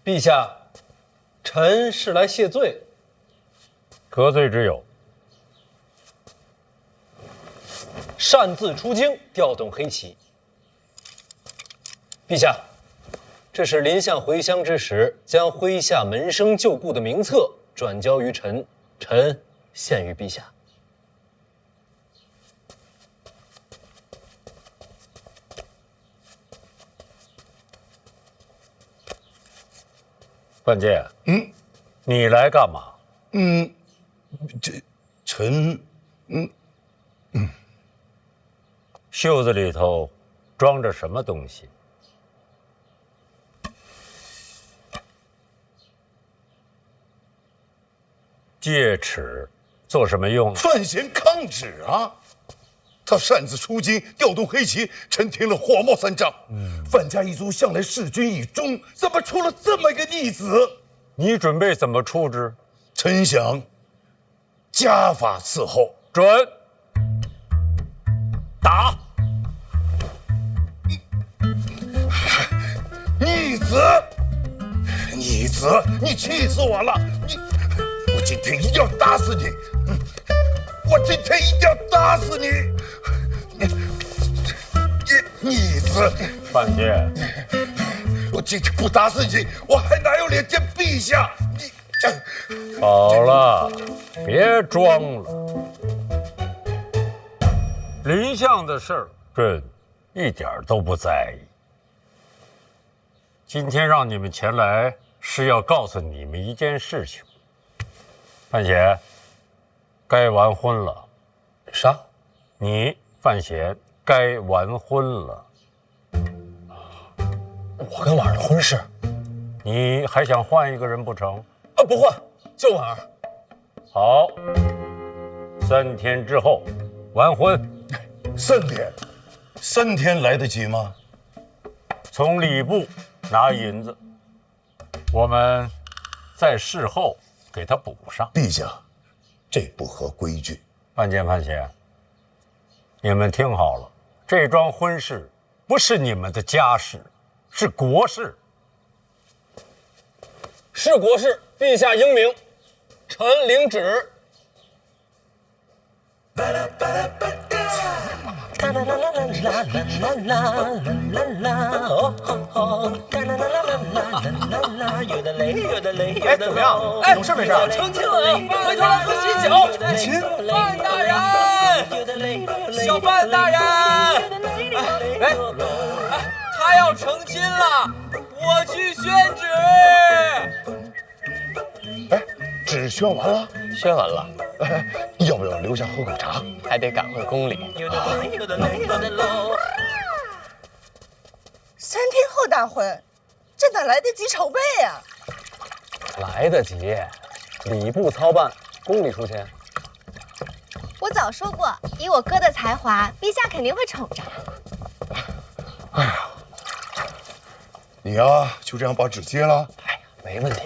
陛下，臣是来谢罪。何罪之有？擅自出京，调动黑旗。陛下，这是临相回乡之时，将麾下门生旧故的名册转交于臣，臣献于陛下。范建，你来干嘛？臣，袖子里头装着什么东西？戒尺做什么用？范闲抗旨啊！他擅自出京，调动黑旗，臣听了火冒三丈。范家一族向来弑君以忠，怎么出了这么一个逆子？你准备怎么处置？臣想家法伺候。准打！逆子，逆子，你气死我了！我今天一定要打死你！我今天一定要打死你！逆子！范建，我今天不打死你，我还哪有脸见陛下？好了，别装了。临相的事儿，朕一点都不在意。今天让你们前来，是要告诉你们一件事情。范闲，该完婚了。啥？你范闲该完婚了。我跟婉儿的婚事？你还想换一个人不成？啊，不换，就婉儿。好，3天之后完婚。3天来得及吗？从礼部拿银子，我们在事后给他补上。陛下，这不合规矩。范建、范闲，你们听好了，这桩婚事不是你们的家事，是国事。是国事，陛下英明，臣领旨。哎，怎么样？哎，有事没事？成亲了，回头来喝喜酒。成亲？范大人，小范大人，他要成亲了，我去宣旨。哎，纸宣完了？宣完了，要不要留下喝口茶？还得赶回宫里。3天后大婚，这哪来得及筹备呀？来得及，礼部操办，宫里出钱。我早说过，以我哥的才华，陛下肯定会宠着。哎呀，你呀，就这样把纸接了？哎呀，没问题。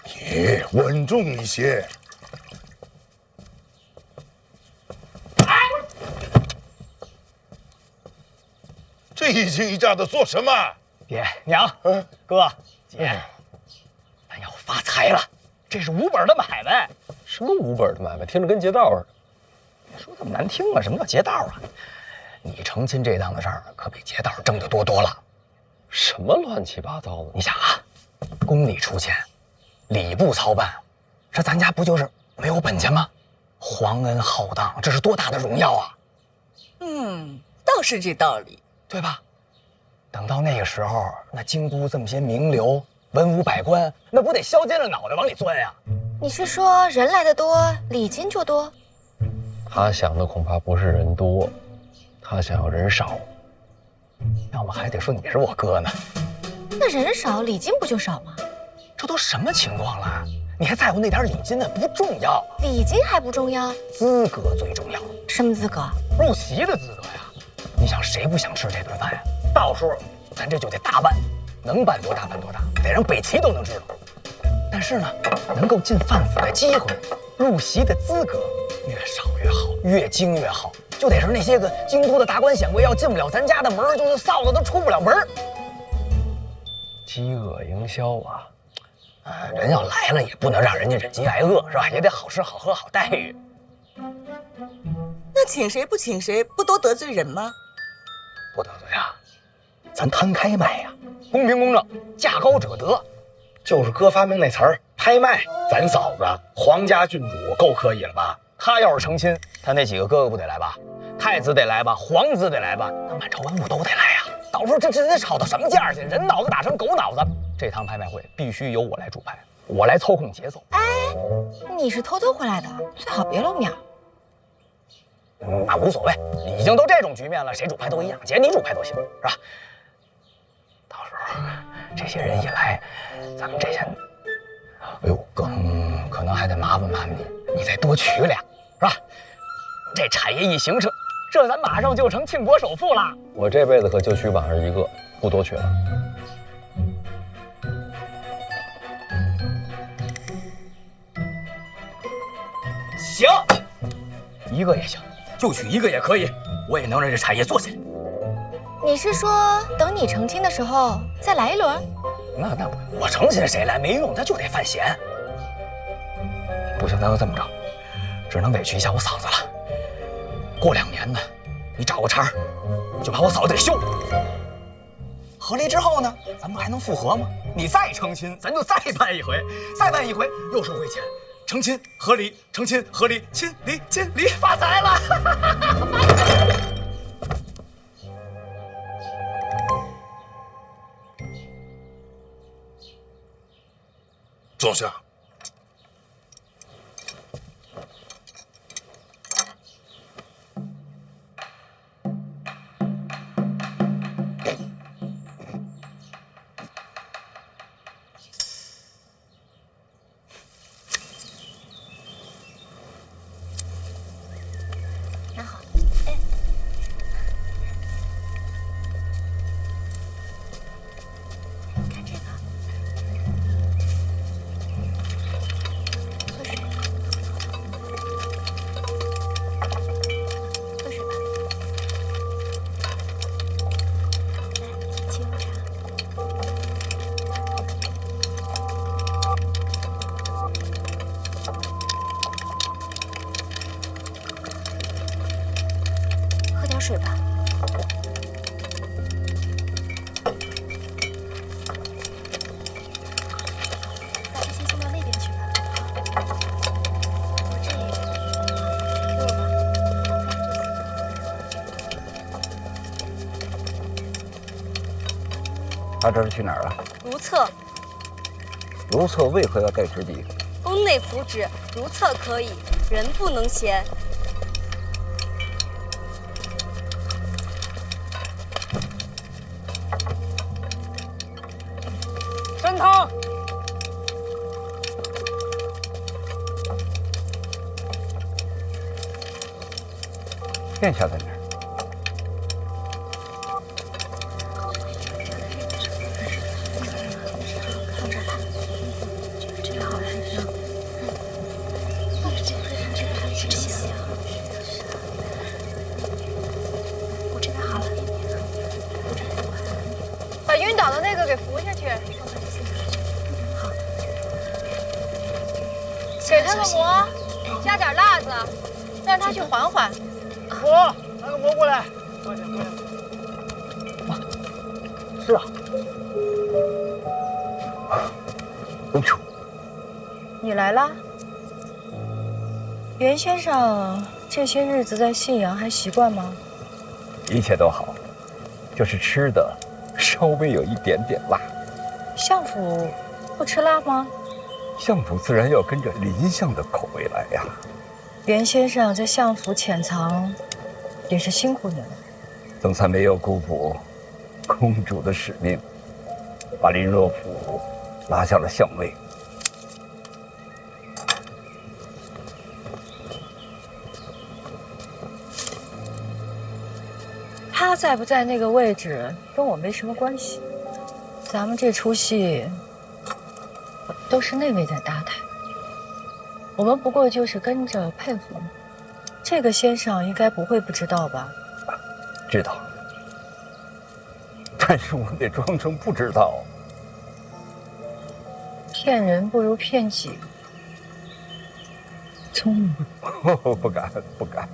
你稳重一些。这一惊一乍的做什么？爹娘，哥姐，咱要发财了，这是无本的买卖。什么无本的买卖？听着跟劫道似的。说这么难听啊？什么叫劫道啊？你成亲这档子事儿，可比劫道挣得多多了。什么乱七八糟的？你想啊，宫里出钱，礼部操办，这咱家不就是没有本钱吗？皇恩浩荡，这是多大的荣耀啊！倒是这道理。对吧？等到那个时候，那京都这么些名流、文武百官，那不得削尖了脑袋往里钻呀？你是说人来的多，礼金就多？他想的恐怕不是人多，他想要人少。要么还得说你是我哥呢。那人少，礼金不就少吗？这都什么情况了？你还在乎那点礼金呢？不重要，礼金还不重要，资格最重要。什么资格？入席的资格呀！你想谁不想吃这顿饭呀？到时候咱这就得大办，能办多大办多大，得让北齐都能知道。但是呢，能够进范府的机会，入席的资格越少越好，越精越好，就得是那些个京都的达官显贵要进不了咱家的门，就是臊子都出不了门。饥饿营销啊，人要来了也不能让人家忍饥挨饿，是吧？也得好吃好喝好待遇。那请谁不请谁，不都得罪人吗？不得罪啊，咱摊开卖呀，公平公正，价高者得。就是哥发明那词儿拍卖，咱嫂子皇家郡主够可以了吧？他要是成亲，他那几个哥哥不得来吧？太子得来吧？皇子得来吧？那满朝文武都得来呀！到时候这得炒到什么价去？人脑子打成狗脑子！这趟拍卖会必须由我来主拍，我来操控节奏。哎，你是偷偷回来的，最好别露面。那无所谓，已经都这种局面了，谁主拍都一样，姐你主拍都行，是吧？到时候这些人一来，咱们这些，哎呦，可能还得麻烦你，你再多娶俩，是吧？这产业一形成，这咱马上就成庆国首富了。我这辈子可就娶婉儿一个，不多娶了。行，一个也行，就娶一个也可以，我也能让这产业做起来。你是说等你成亲的时候再来一轮？那不，我成亲谁来没用，他就得犯闲。不行，咱就这么着，只能委屈一下我嫂子了。过2年呢，你找个茬儿，就把我嫂子给休了。和离之后呢，咱们还能复合吗？你再成亲，咱就再办一回，再办一回又收回钱。成亲合离，成亲合离，亲离亲离，发财了！坐下。拿好，哎，看这个，喝水，喝水吧。来，沏油茶。喝点水吧。把这些送到那边去吧。我这也给我吧。他这是去哪儿啊？如厕，如厕为何要盖纸底？宫内符旨，如厕可以，人不能闲。参汤。殿下在哪儿？把晕倒的那个给扶下去。给他个馍，加点辣子，让他去缓缓。我拿个馍过来。快点，快点。是啊。公主，你来啦？袁先生这些日子在信阳还习惯吗？一切都好，就是吃的稍微有一点点辣。相府不吃辣吗？相府自然要跟着林相的口味来呀。袁先生在相府潜藏，也是辛苦你了。总算没有辜负公主的使命，把林若甫拉下了相位。他在不在那个位置跟我没什么关系，咱们这出戏都是那位在搭台，我们不过就是跟着配合。这个先生应该不会不知道吧？知道，但是我得装成不知道。骗人不如骗己，聪明。不敢，不敢。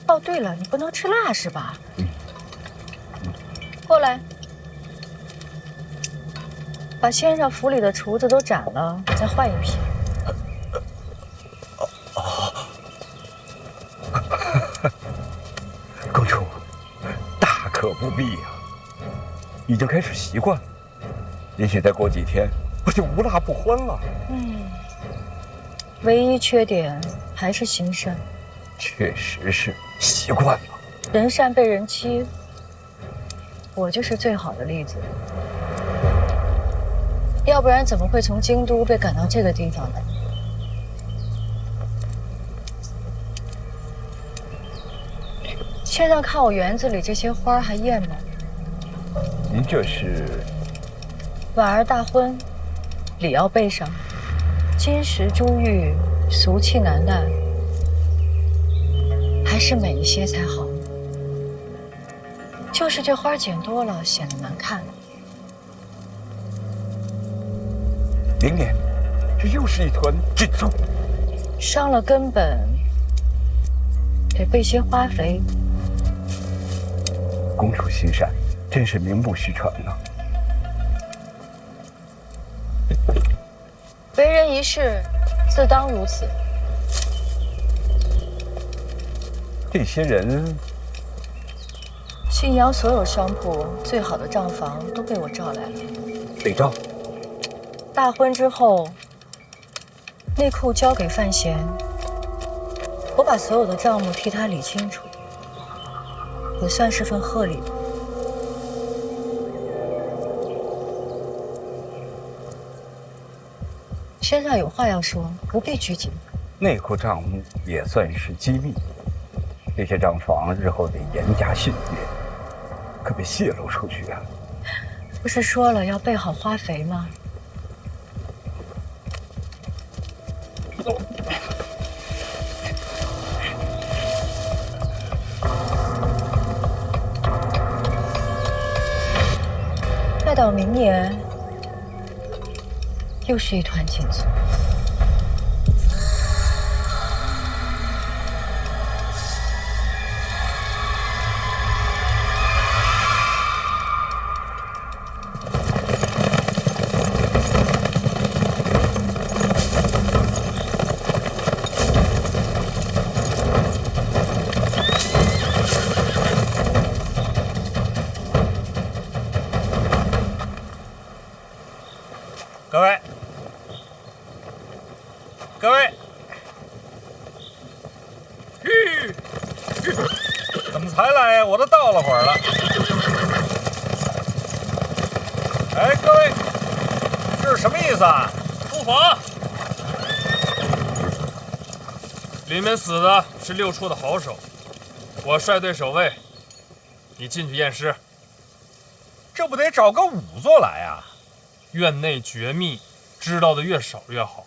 哦，对了，你不能吃辣是吧？过来，把先生府里的厨子都斩了，再换一批。公主，大可不必呀，已经开始习惯了，也许再过几天，我就无辣不欢了。唯一缺点还是行善。确实是习惯了。人善被人欺，我就是最好的例子。要不然怎么会从京都被赶到这个地方呢？先生，看我园子里这些花还艳吗？您这是？婉儿大婚，礼要备上，金石珠玉，俗气难耐，还是美一些才好。就是这花剪多了，显得难看。明年，这又是一团剧凑，伤了根本，得备些花肥。公主心善，真是名不虚传呐。为人一世，自当如此。这些人，信阳所有商铺最好的账房都被我召来了。北诏。大婚之后，内库交给范闲，我把所有的账目替他理清楚，也算是份贺礼吧。身上有话要说，不必拘谨。内库账目也算是机密，这些账房日后得严加训诫，可别泄露出去啊！不是说了要备好花肥吗？待到明年，又是一团锦簇。各位，怎么才来呀？我都到了会儿了。哎，各位，这是什么意思啊？不妨。里面死的是6处的好手，我率队守卫，你进去验尸。这不得找个仵作来啊？院内绝密，知道的越少越好。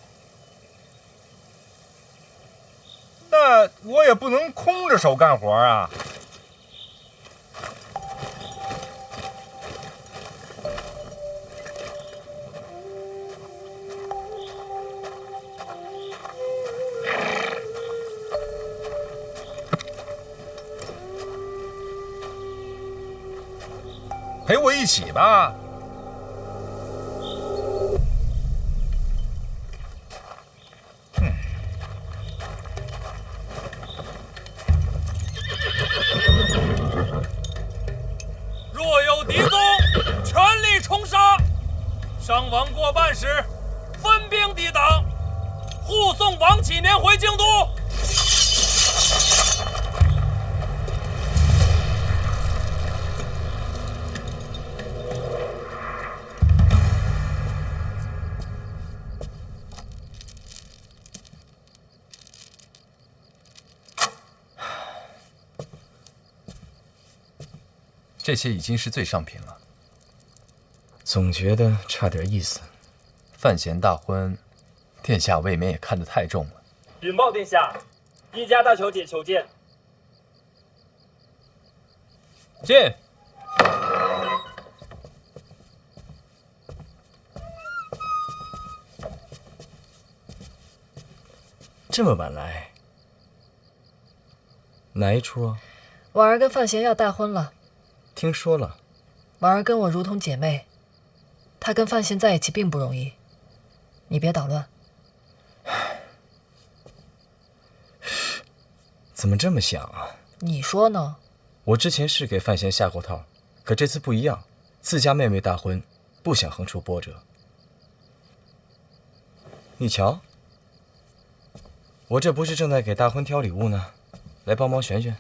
那我也不能空着手干活啊。陪我一起吧。若有敌踪，全力冲杀，伤亡过半时，分兵抵挡，护送王启年回京都。这些已经是最上品了，总觉得差点意思。范闲大婚，殿下未免也看得太重了。禀报殿下，一家大小姐求见。进。这么晚来，哪一出啊？婉儿跟范闲要大婚了。听说了。婉儿跟我如同姐妹，她跟范闲在一起并不容易，你别捣乱。怎么这么想啊？你说呢？我之前是给范闲下过套，可这次不一样，自家妹妹大婚，不想横出波折。你瞧，我这不是正在给大婚挑礼物呢，来帮忙选选。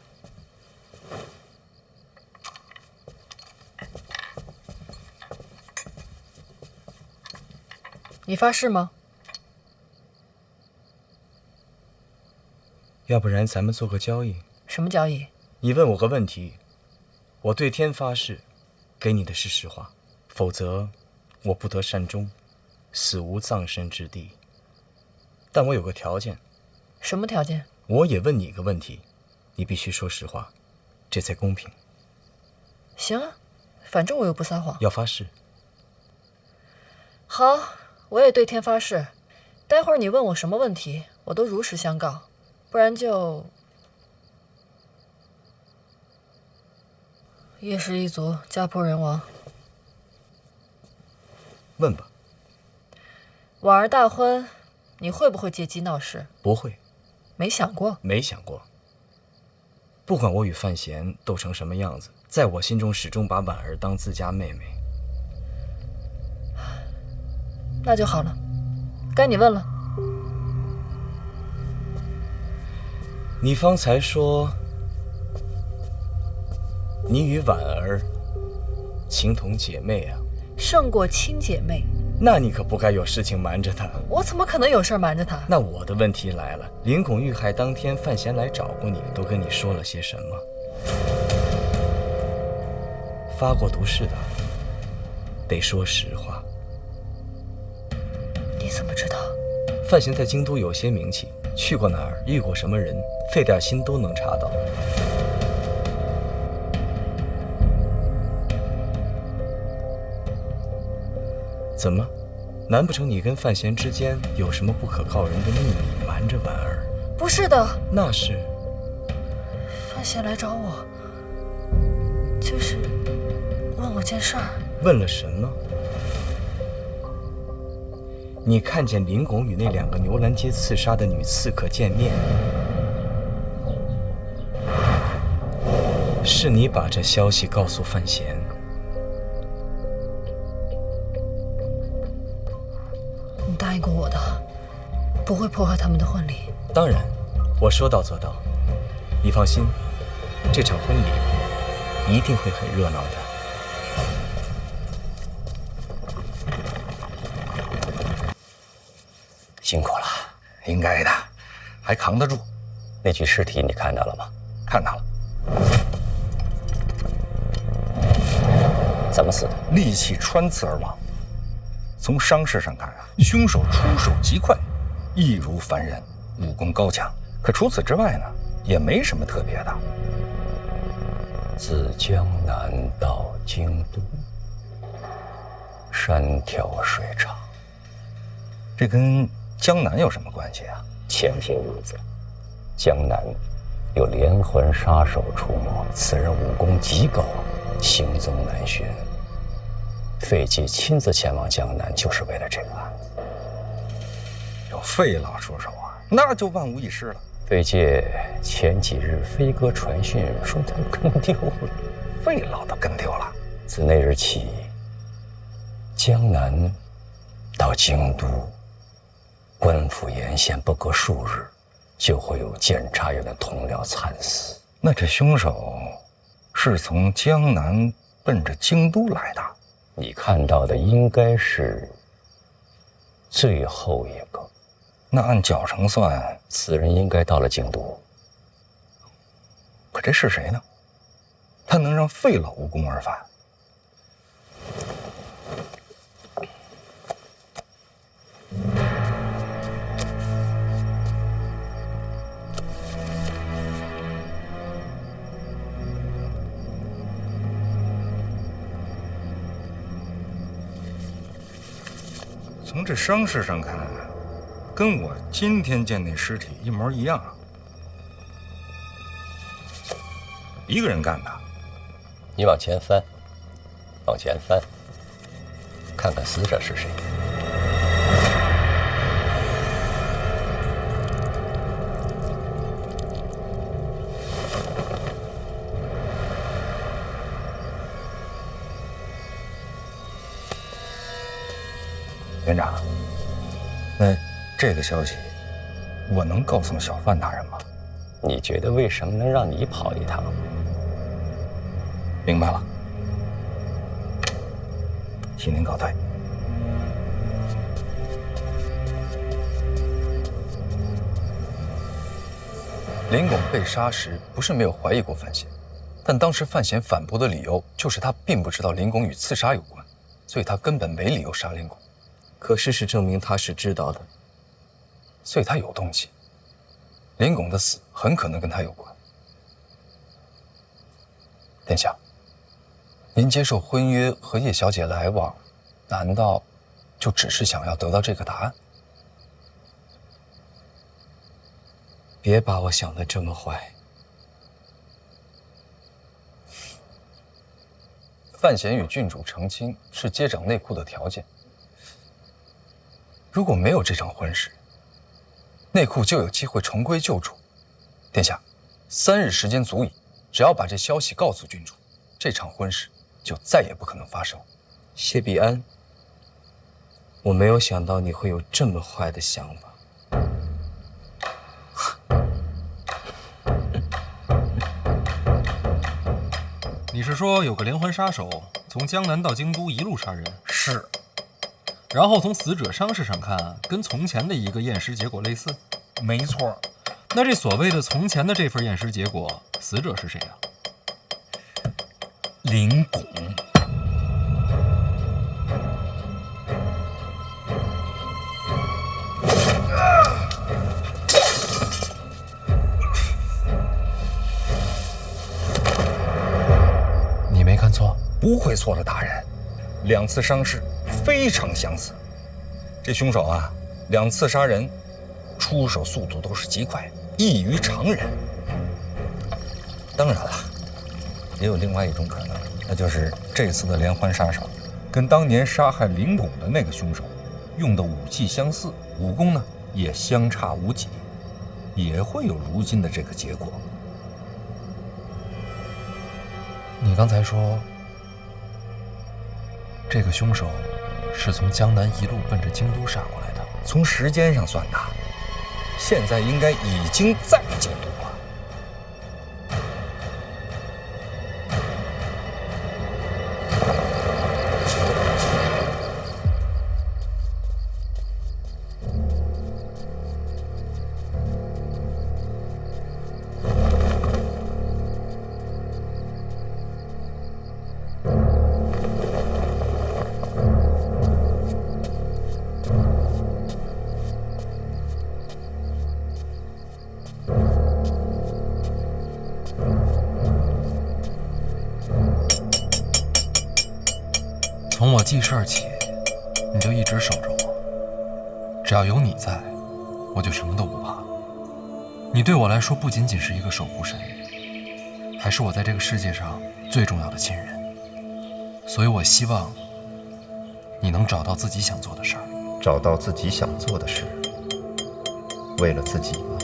你发誓吗？要不然咱们做个交易。什么交易？你问我个问题，我对天发誓，给你的是实话，否则我不得善终，死无葬身之地。但我有个条件。什么条件？我也问你一个问题，你必须说实话，这才公平。行啊，反正我又不撒谎。要发誓。好，我也对天发誓，待会儿你问我什么问题，我都如实相告，不然就叶氏一族家破人亡。问吧。婉儿大婚，你会不会借机闹事？不会。没想过？没想过。不管我与范闲斗成什么样子，在我心中始终把婉儿当自家妹妹。那就好了，该你问了。你方才说你与婉儿情同姐妹啊，胜过亲姐妹。那你可不该有事情瞒着她。我怎么可能有事瞒着她？那我的问题来了，林拱遇害当天，范闲来找过你，都跟你说了些什么？发过毒誓的，得说实话。你怎么知道？范闲在京都有些名气，去过哪儿，遇过什么人，费点心都能查到。怎么？难不成你跟范闲之间有什么不可告人的秘密，瞒着婉儿？不是的。那是范闲来找我，就是问我件事儿。问了什么？你看见林拱与那2个牛栏街刺杀的女刺客见面，是你把这消息告诉范闲。你答应过我的，不会破坏他们的婚礼。当然，我说到做到。你放心，这场婚礼一定会很热闹的。辛苦了，应该的，还扛得住。那具尸体你看到了吗？看到了。怎么死的？利器穿刺而亡。从伤势上看啊，凶手出手极快，易如凡人，武功高强。可除此之外呢，也没什么特别的。自江南到京都，山条水长，这跟江南有什么关系啊？前些日子，江南有连环杀手出没，此人武功极高，行踪难寻。费介亲自前往江南，就是为了这个案子。有费老出手啊，那就万无一失了。费介前几日飞鸽传讯说他跟丢了，费老都跟丢了。自那日起，江南到京都，官府沿线不隔数日，就会有监察院的同僚惨死。那这凶手是从江南奔着京都来的？你看到的应该是最后一个。那按脚程算，此人应该到了京都。可这是谁呢？他能让费老无功而返？从这伤势上看，跟我今天见那尸体一模一样，一个人干的。你往前翻，往前翻，看看死者是谁。园长，那这个消息我能告诉小范大人吗？你觉得为什么能让你跑一趟？明白了，请您告退。林拱被杀时不是没有怀疑过范闲，但当时范闲反驳的理由就是他并不知道林拱与刺杀有关，所以他根本没理由杀林拱。可事实证明他是知道的，所以他有动机。林拱的死很可能跟他有关。殿下，您接受婚约和叶小姐来往，难道就只是想要得到这个答案？别把我想得这么坏。范闲与郡主成亲是接掌内库的条件。如果没有这场婚事，内库就有机会重归旧主。殿下，3日时间足矣，只要把这消息告诉郡主，这场婚事就再也不可能发生。谢必安，我没有想到你会有这么坏的想法。你是说有个连环杀手从江南到京都一路杀人？是。然后从死者伤势上看，跟从前的一个验尸结果类似。没错。那这所谓的从前的这份验尸结果，死者是谁啊？林拱。你没看错？不会错了，大人。2次伤势非常相似，这凶手啊，2次杀人，出手速度都是极快，异于常人。当然了，也有另外一种可能，那就是这次的连环杀手跟当年杀害林拱的那个凶手用的武器相似，武功呢也相差无几，也会有如今的这个结果。你刚才说，这个凶手是从江南一路奔着京都杀过来的。从时间上算的，现在应该已经在京都了。从我记事儿起，你就一直守着我。只要有你在，我就什么都不怕。你对我来说不仅仅是一个守护神，还是我在这个世界上最重要的亲人。所以我希望你能找到自己想做的事儿。找到自己想做的事，为了自己吗？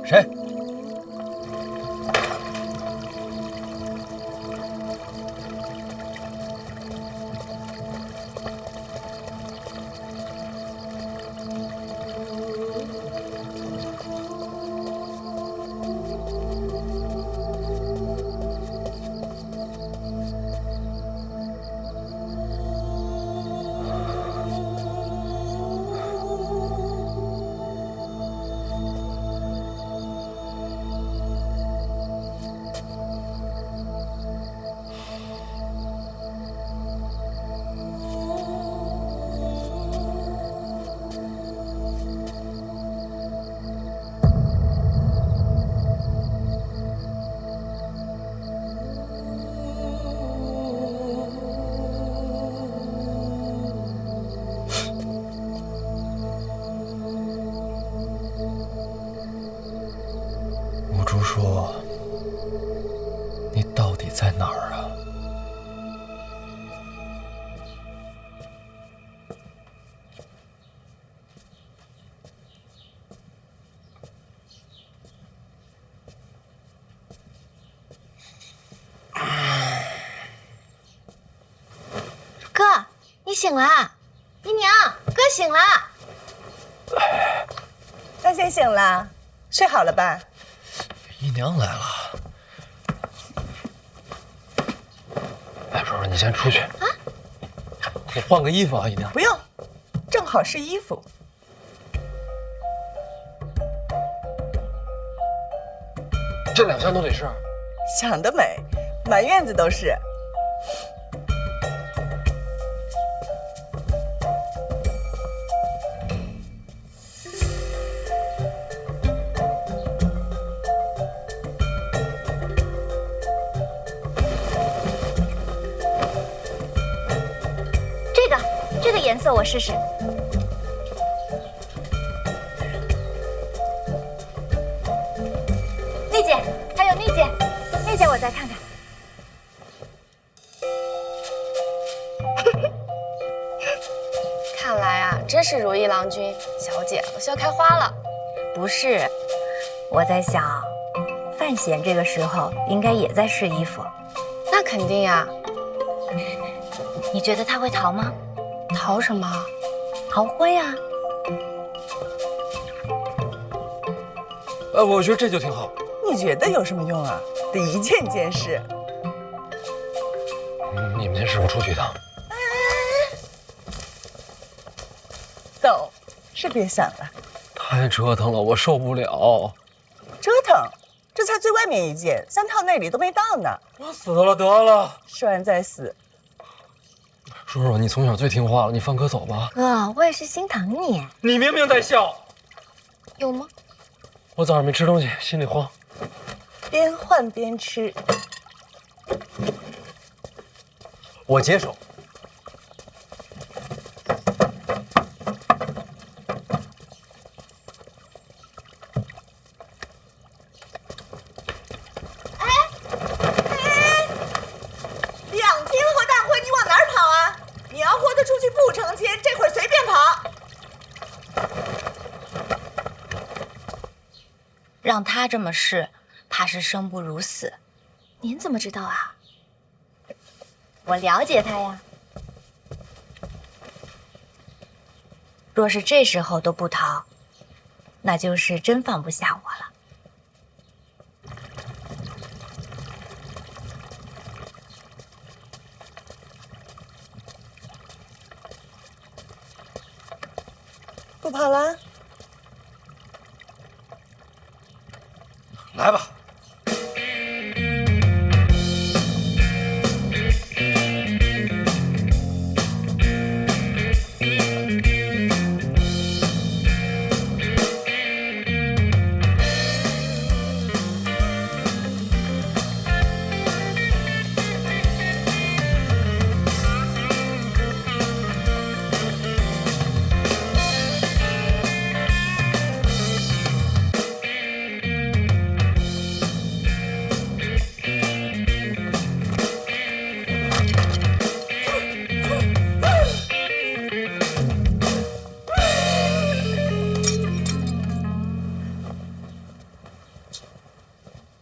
谁？叔叔，你到底在哪儿啊？哥，你醒了！姨娘，哥醒了！大仙醒了，睡好了吧？姨娘来了。哎，叔叔，你先出去啊，我换个衣服啊，姨娘。不用，正好是衣服。这2项都得是。想得美，满院子都是。这个颜色我试试。丽姐，还有丽姐，丽姐我再看看。看来啊，真是如意郎君，小姐都笑开花了。不是，我在想，范闲这个时候应该也在试衣服。那肯定呀。你觉得他会逃吗？逃什么？逃婚呀。我觉得这就挺好。你觉得有什么用啊？得一件件试。你们先试，我出去一趟。走，是别想了。太折腾了，我受不了。折腾，这才最外面一件，3套内里都没到呢。我死了得了。说完再死。叔叔，你从小最听话了，你放哥走吧。哥，我也是心疼你。你明明在笑。有吗？我早上没吃东西，心里慌。边换边吃。我接手。让他这么试，怕是生不如死。您怎么知道啊？我了解他呀。若是这时候都不逃，那就是真放不下我了。不跑了？来吧。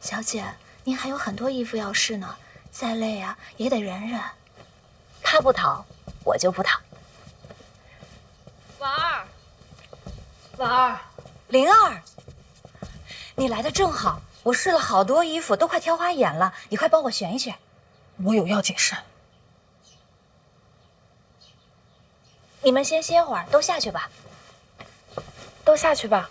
小姐，您还有很多衣服要试呢，再累啊也得忍忍。他不逃，我就不逃。婉儿，婉儿，灵儿，你来的正好，我试了好多衣服，都快挑花眼了，你快帮我选一选。我有要紧事。你们先歇会儿，都下去吧。都下去吧。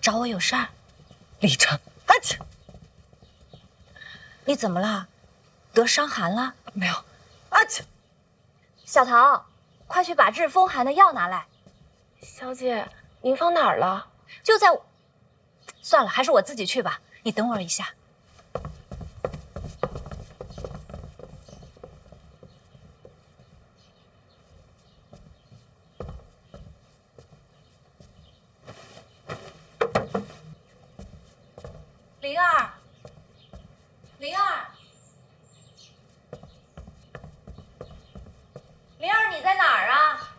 找我有事儿？李成，阿切，你怎么了？得伤寒了？没有，阿切。小桃，快去把治风寒的药拿来。小姐，您放哪儿了？就在我……算了，还是我自己去吧。你等我一下。灵儿，灵儿，灵儿，你在哪儿啊？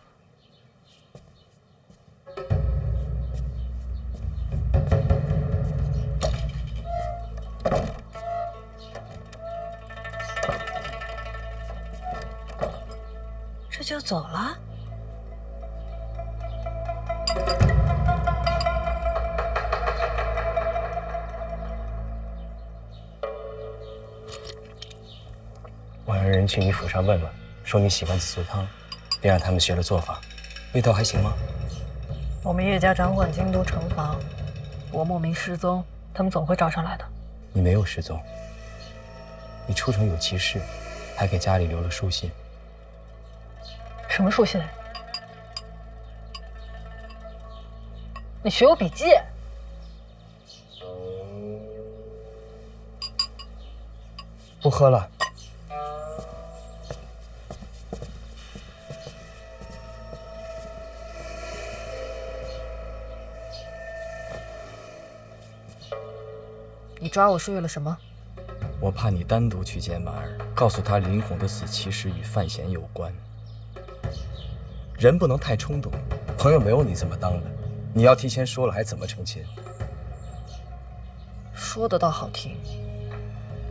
这就走了？我让人去你府上问问，说你喜欢紫苏汤，便让他们学了做法，味道还行吗？我们叶家掌管京都城防，我莫名失踪，他们总会找上来的。你没有失踪，你出城有急事，还给家里留了书信。什么书信？你学我笔记？不喝了。你抓我是为了什么？我怕你单独去见婉儿，告诉她林红的死其实与范闲有关。人不能太冲动，朋友没有你这么当的。你要提前说了，还怎么成亲？说的倒好听，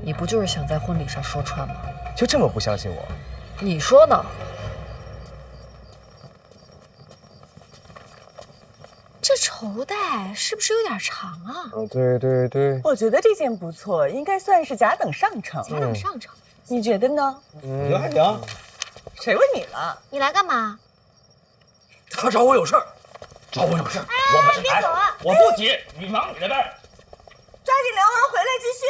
你不就是想在婚礼上说穿吗？就这么不相信我？你说呢？这绸带是不是有点长啊？对对对，我觉得这件不错，应该算是甲等上乘。甲等上乘，你觉得呢？行还行。谁问你了？你来干嘛？他找我有事儿，哎，别走啊！我不急，你忙你的呗。抓紧梁文回来继续。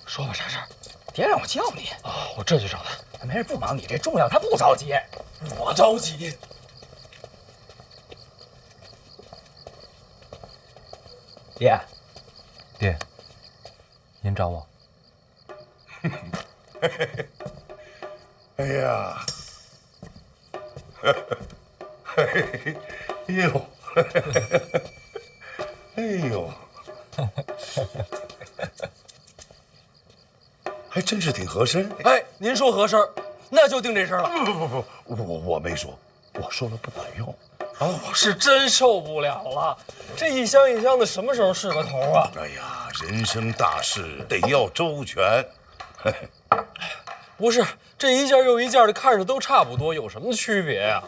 说吧，啥事儿？爹让我叫你啊，我这就找他。没事，不忙，你这重要，他不着急。我着急。爹，爹，您找我？哎呀，哎呦，哎呦，还真是挺合身。哎，您说合身，那就定这事了。不，我没说，我说了不管用。我是真受不了了，这一箱一箱的，什么时候是个头啊？哎呀，人生大事得要周全。不是，这一件又一件的，看着都差不多，有什么区别呀？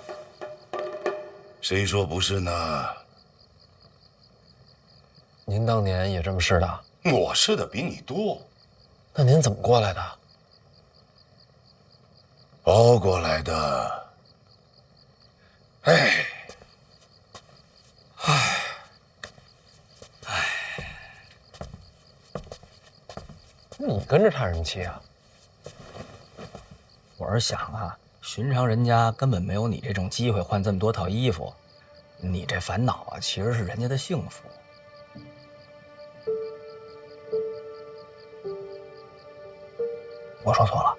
谁说不是呢？您当年也这么试的？我试的比你多。那您怎么过来的？熬过来的。哎。你跟着叹什么气啊？我是想啊，寻常人家根本没有你这种机会换这么多套衣服，你这烦恼啊，其实是人家的幸福。我说错了，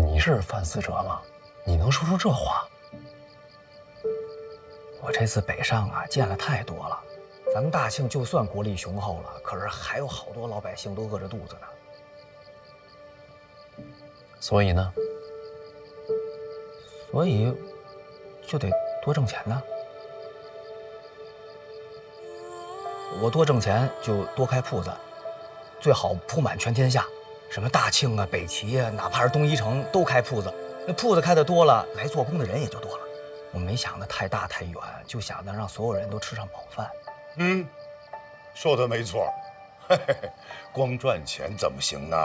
你是范思哲吗？你能说出这话？我这次北上啊，见了太多了。咱们大庆就算国力雄厚了，可是还有好多老百姓都饿着肚子呢。所以呢？所以就得多挣钱呢。我多挣钱就多开铺子，最好铺满全天下，什么大庆啊、北齐啊，哪怕是东一城都开铺子。那铺子开的多了，来做工的人也就多了。我没想的太大太远，就想着让所有人都吃上饱饭。说的没错。嘿嘿嘿，光赚钱怎么行呢？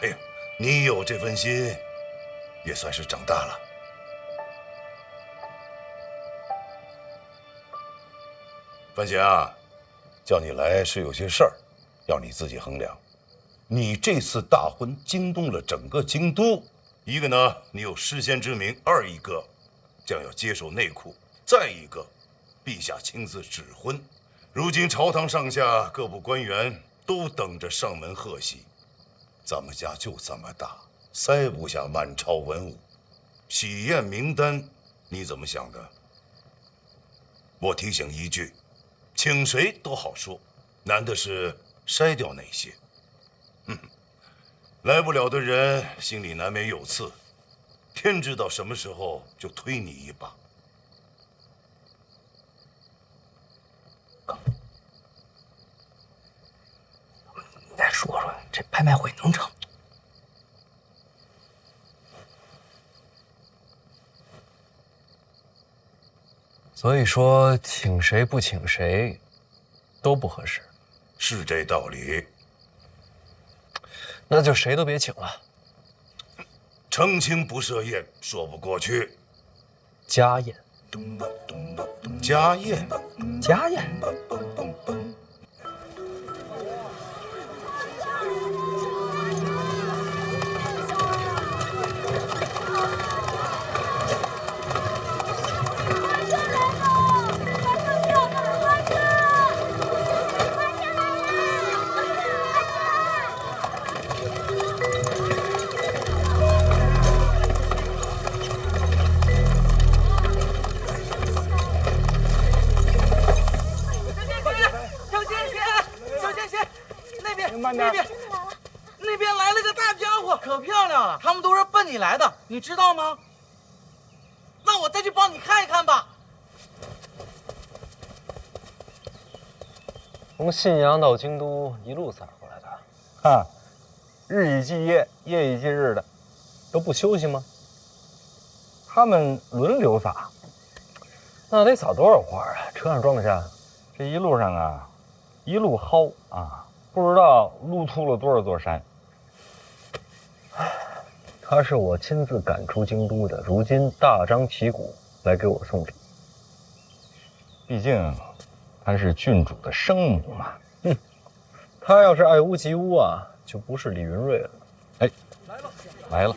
哎呦，你有这份心，也算是长大了。范闲啊，叫你来是有些事儿，要你自己衡量。你这次大婚惊动了整个京都，一个呢，你有诗仙之名；二一个，将要接手内库；再一个，陛下亲自指婚。如今朝堂上下各部官员都等着上门贺喜，咱们家就这么大，塞不下满朝文武。喜宴名单你怎么想的？我提醒一句，请谁都好说，难的是筛掉那些。来不了的人心里难免有刺，天知道什么时候就推你一把。你再说说，这拍卖会能成？所以说，请谁不请谁，都不合适。是这道理。那就谁都别请了。成亲不设宴，说不过去。家宴。家宴。家宴。那边来了个大家伙，可漂亮了。他们都是奔你来的，你知道吗？那我再去帮你看一看吧。从信阳到京都一路散过来的，哈，日以继夜，夜以继日的，都不休息吗？他们轮流撒。那得撒多少花啊？车上装得下？这一路上啊，一路薅啊。不知道路秃了多少座山。他是我亲自赶出京都的，如今大张旗鼓来给我送礼。毕竟他是郡主的生母嘛。他要是爱屋及乌啊，就不是李云瑞了。哎，来了。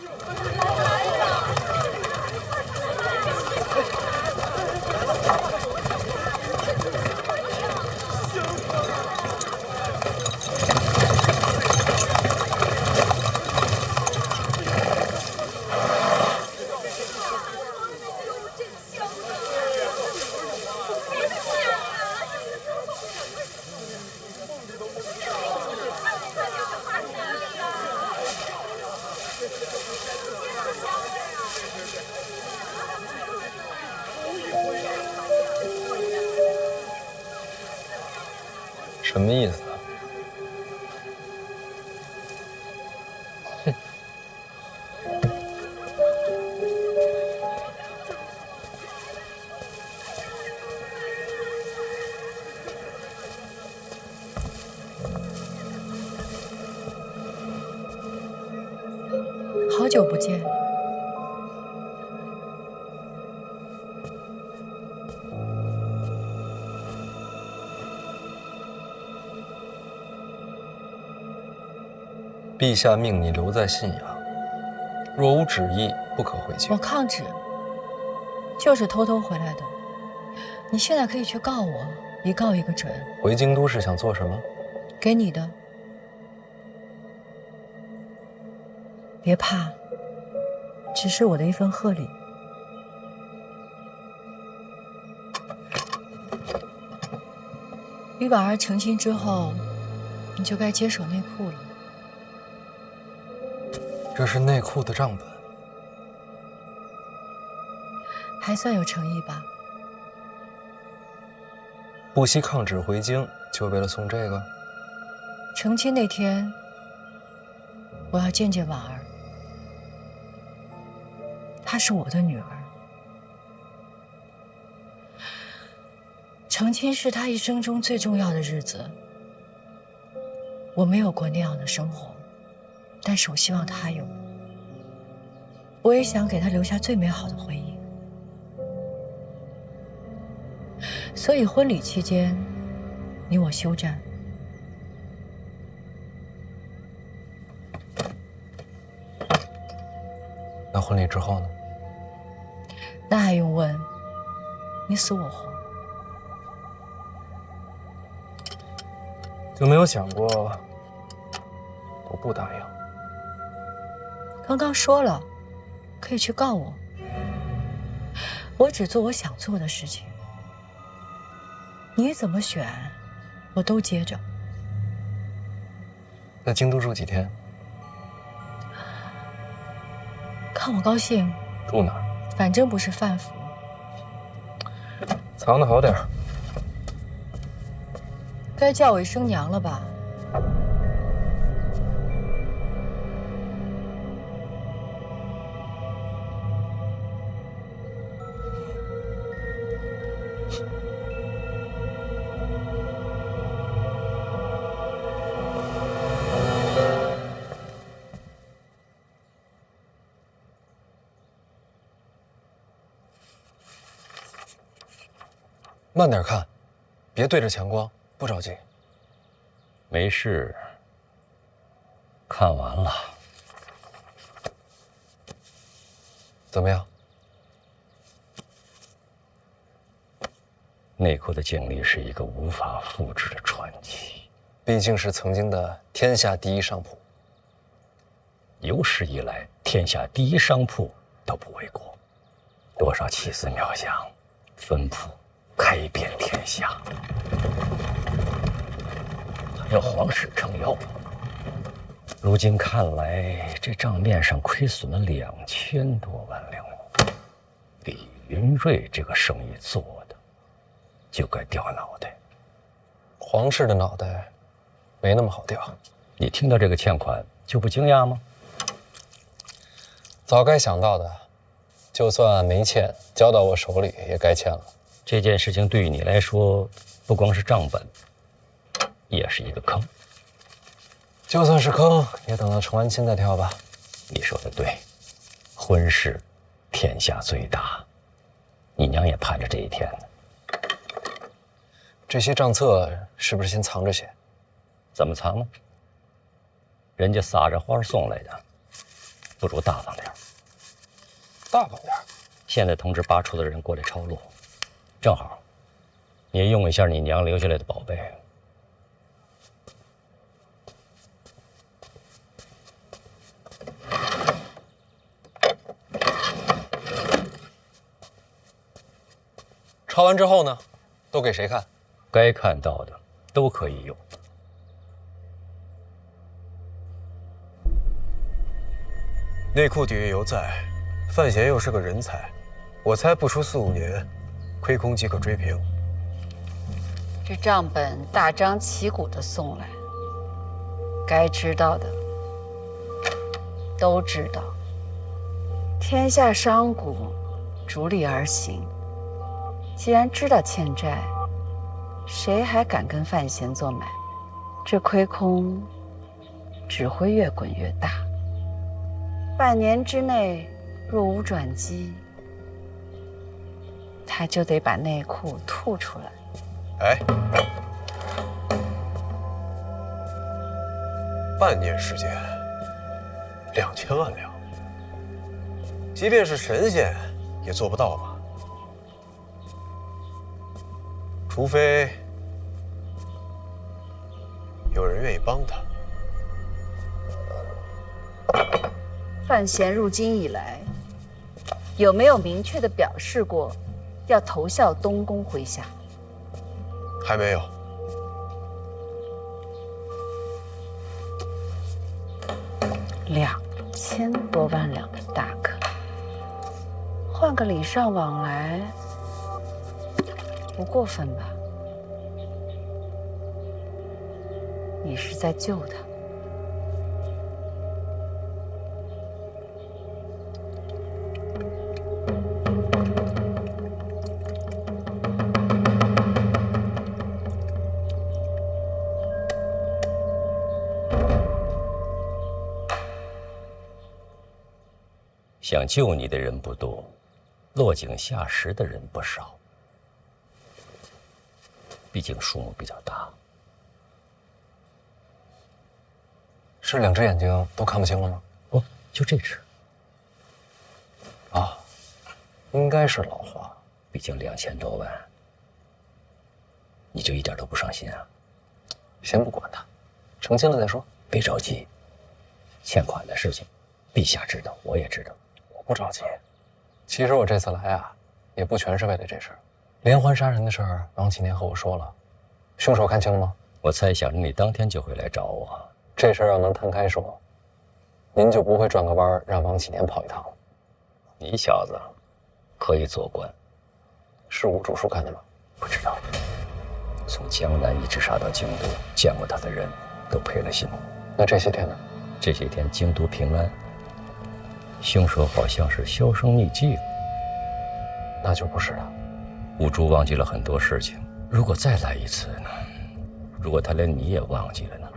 什么意思啊？好久不见。陛下命你留在信阳，若无旨意，不可回京。我抗旨，就是偷偷回来的。你现在可以去告我，一告一个准。回京都是想做什么？给你的。别怕，只是我的一份贺礼。与婉儿成亲之后，你就该接手内库了。这是内库的账本，还算有诚意吧？不惜抗旨回京，就为了送这个？成亲那天，我要见见婉儿，她是我的女儿。成亲是她一生中最重要的日子，我没有过那样的生活。但是我希望他有，我也想给他留下最美好的回忆。所以婚礼期间，你我休战。那婚礼之后呢？那还用问？你死我活。就没有想过我不答应？刚刚说了，可以去告我。我只做我想做的事情。你怎么选，我都接着。在京都住几天？看我高兴。住哪儿？反正不是范府。藏得好点儿。该叫我一声娘了吧？慢点看，别对着强光，不着急。没事，看完了。怎么样？内库的经历是一个无法复制的传奇，毕竟是曾经的天下第一商铺。有史以来，天下第一商铺都不为过，多少奇思妙想，分铺开遍天下。还有皇室撑腰。如今看来，这账面上亏损了2000多万两。李云瑞这个生意做的，就该掉脑袋。皇室的脑袋没那么好掉。你听到这个欠款就不惊讶吗？早该想到的，就算没欠，交到我手里也该欠了。这件事情对于你来说，不光是账本，也是一个坑。就算是坑，也等到成完亲再跳吧。你说的对，婚事天下最大，你娘也盼着这一天呢。这些账册是不是先藏着些？怎么藏呢？人家撒着花送来的，不如大方点。大方点。现在通知8处的人过来抄录，正好，你也用一下你娘留下来的宝贝。抄完之后呢，都给谁看？该看到的都可以用。内库底蕴犹在，范闲又是个人才，我猜不出4、5年，亏空即可追平。这账本大张旗鼓的送来，该知道的都知道。天下商贾逐利而行，既然知道欠债，谁还敢跟范闲做买？这亏空只会越滚越大。半年之内若无转机，他就得把内库吐出来。哎，半年时间，2000万两，即便是神仙也做不到吧？除非有人愿意帮他。范闲入京以来，有没有明确的表示过要投效东宫麾下？还没有。2000多万两的大客，换个礼尚往来，不过分吧？你是在救他。想救你的人不多，落井下石的人不少。毕竟数目比较大。是2只眼睛都看不清了吗？不，就这只。啊，应该是老花。毕竟2000多万，你就一点都不上心啊？先不管他，成亲了再说。别着急，欠款的事情，陛下知道，我也知道。我不着急。其实我这次来啊，也不全是为了这事儿。连环杀人的事儿，王启年和我说了，凶手看清了吗？我猜想着你当天就会来找我，这事儿要能摊开说，您就不会转个弯让王启年跑一趟。你小子可以做官，是吴主书干的吗？不知道。从江南一直杀到京都，见过他的人都赔了心。那这些天呢？这些天京都平安，凶手好像是销声匿迹了。那就不是了。吴珠忘记了很多事情，如果再来一次呢？如果他连你也忘记了呢？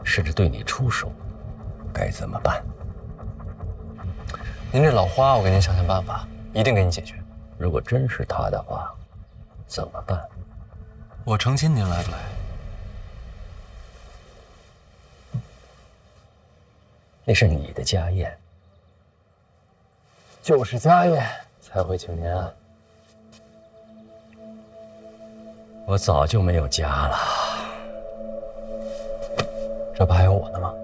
甚至对你出手，该怎么办？您这老花，我给您想想办法，一定给你解决。如果真是他的话，怎么办？我成亲，您来不来？那是你的家宴，就是家宴才会请您啊。我早就没有家了，这不还有我呢吗？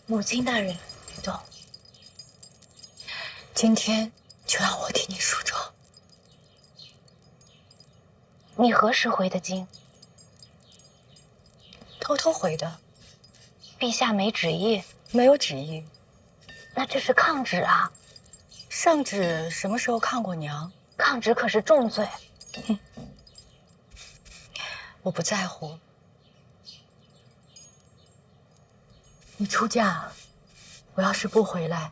母亲大人，别动。今天就让我替你梳妆。你何时回的京？偷偷回的。陛下没旨意？没有旨意。那这是抗旨啊！上旨什么时候抗过娘？抗旨可是重罪。我不在乎。你出嫁，我要是不回来，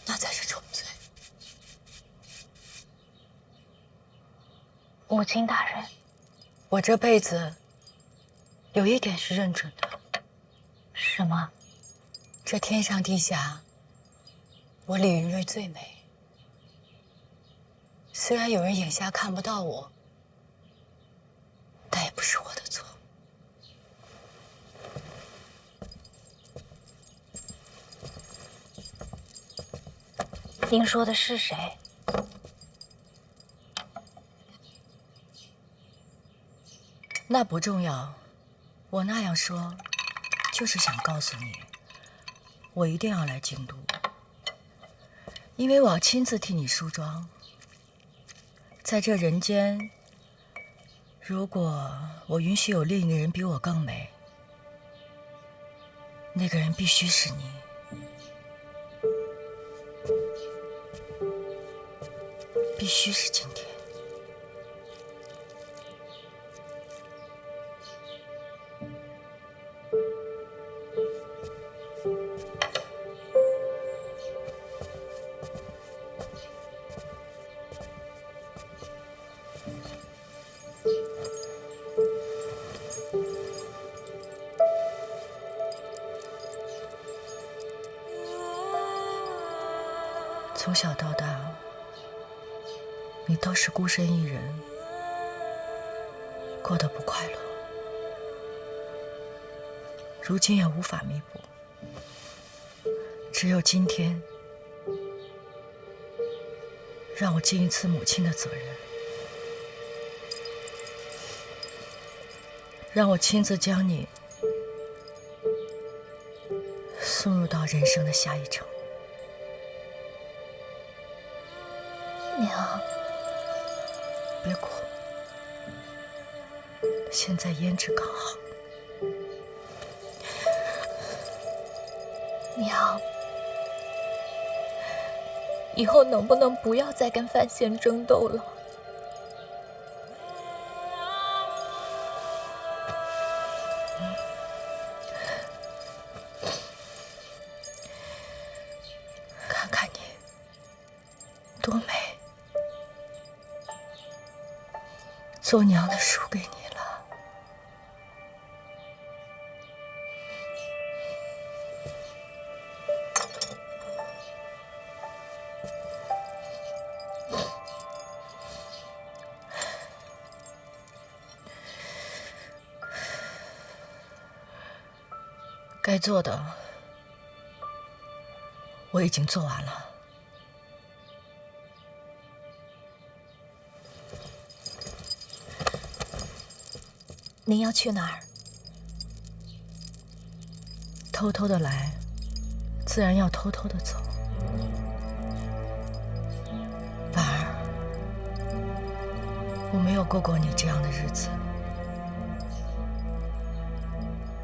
那才是重罪。母亲大人，我这辈子有一点是认准的。什么？这天上地下，我李云瑞最美。虽然有人眼下看不到我，但也不是我的错。您说的是谁？那不重要，我那样说，就是想告诉你，我一定要来京都，因为我要亲自替你梳妆。在这人间，如果我允许有另一个人比我更美，那个人必须是你。必须是今天。从小到大，你都是孤身一人，过得不快乐，如今也无法弥补。只有今天，让我尽一次母亲的责任，让我亲自将你送入到人生的下一程。娘，别哭，现在胭脂刚好。娘，以后能不能不要再跟范闲争斗了？看看你，多美！做娘的输给你了。该做的我已经做完了。您要去哪儿？偷偷的来，自然要偷偷的走。婉儿，我没有过过你这样的日子，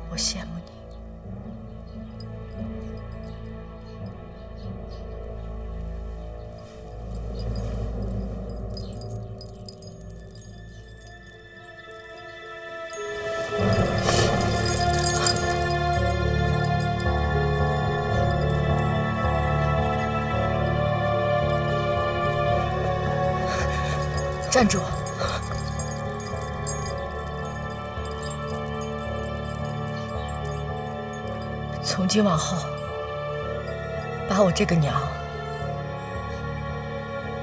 我羡慕你。站住！从今往后，把我这个娘